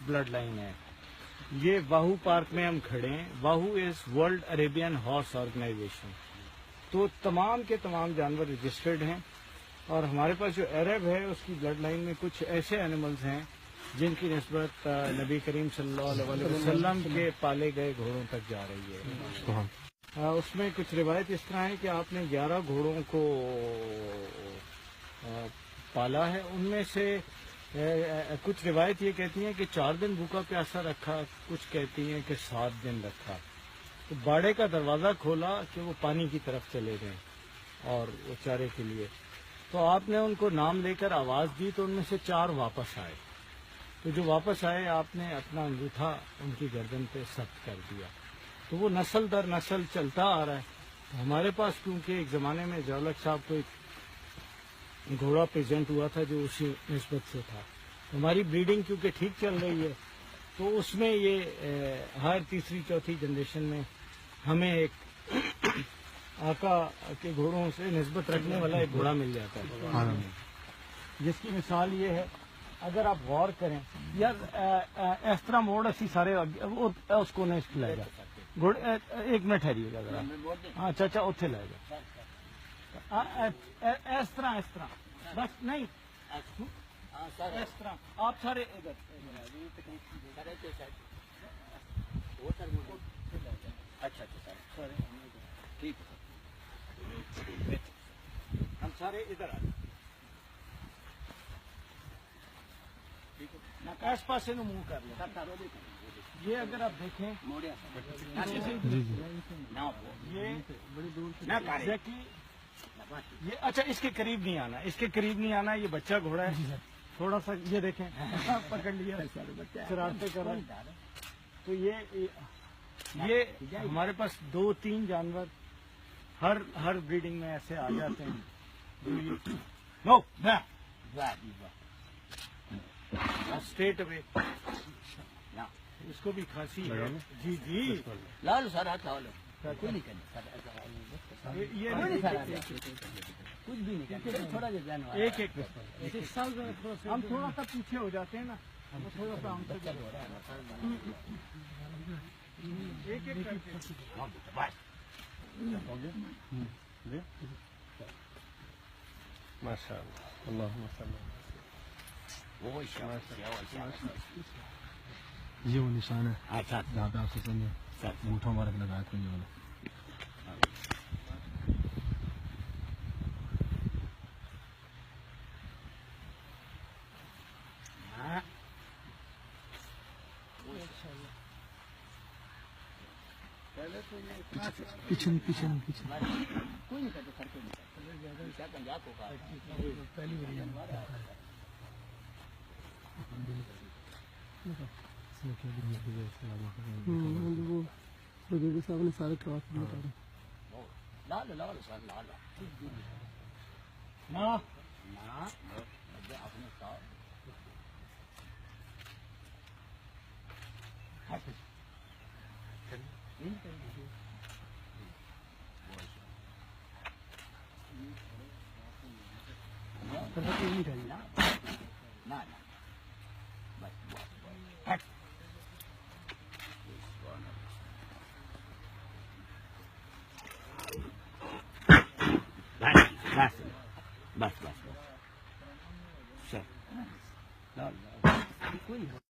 Blood line ہے. یہ واہو park میں ہم کھڑے ہیں. واہو is world Arabian horse organization. تو تمام کے تمام جانور رجسٹرڈ ہیں اور ہمارے پاس جو عرب ہے اس کی بلڈ لائن میں کچھ ایسے اینیملز ہیں جن کی نسبت نبی کریم صلی اللہ علیہ وسلم کے پالے گئے گھوڑوں تک جا رہی ہے. اس میں کچھ روایت اس طرح ہے کہ آپ نے 11 گھوڑوں کو پالا ہے. ان میں سے کچھ روایت یہ کہتی ہیں کہ 4 دن بھوکا پیاسا رکھا, کچھ کہتی ہیں کہ 7 دن رکھا. تو باڑے کا دروازہ کھولا کہ وہ پانی کی طرف چلے گئے اور وہ چارے کے لیے. تو آپ نے ان کو نام لے کر آواز دی تو ان میں سے 4 واپس آئے. تو جو واپس آئے آپ نے اپنا انگوٹھا ان کی گردن پہ ثبت کر دیا. تو وہ نسل در نسل چلتا آ رہا ہے. ہمارے پاس کیونکہ ایک زمانے میں ضیاءالحق صاحب کو ایک گھوڑا پریزنٹ ہوا تھا جو اسی نسبت سے تھا. ہماری بریڈنگ کیونکہ ٹھیک چل رہی ہے تو اس میں یہ ہر تیسری چوتھی جنریشن میں ہمیں ایک آقا کے گھوڑوں سے نسبت رکھنے والا ایک گھوڑا مل جاتا ہے, جس کی مثال یہ ہے. اگر آپ غور کریں یار اس طرح موڑ اسی سارے اس کو نہیں لے گا گھوڑے. 1 منٹ ٹھہریے گا ذرا. ہاں چاچا اتنے لے گا اس طرح بس نہیں اس طرح آپ سارے ادھر. اچھا سر ٹھیک ہے, ہم سارے ادھر آ جائیں. اس پاسے نو منہ کر لیں. یہ اگر آپ دیکھیں یہ اچھا اس کے قریب نہیں آنا, اس کے قریب نہیں آنا. یہ بچہ گھوڑا ہے تھوڑا سا, یہ دیکھیں پکڑ لیا شرارتیں کر رہے ہیں. تو یہ ہمارے پاس 2-3 جانور ہر بریڈنگ میں ایسے آ جاتے ہیں. اسٹریٹ اوے اس کو بھی کھانسی ہے. جی جی لال سر ہاتھ لالو کوئی نہیں کرنا, یہ کچھ بھی نہیں کرنا, تھوڑا سا ایک ہم تھوڑا سا پیچھے ہو جاتے ہیں نا, تھوڑا سا ہم سے ایک ماشاء اللہ. اللہم صل یہ وہ نشان ہے جہاں پہ آپ سے انگوٹھا مبارک لگایا تھا. یہ والا پیچھے کوئی نہیں کرتے, پنجاب کو پہلی صاحب نے سارے لال لال سر لال نہیں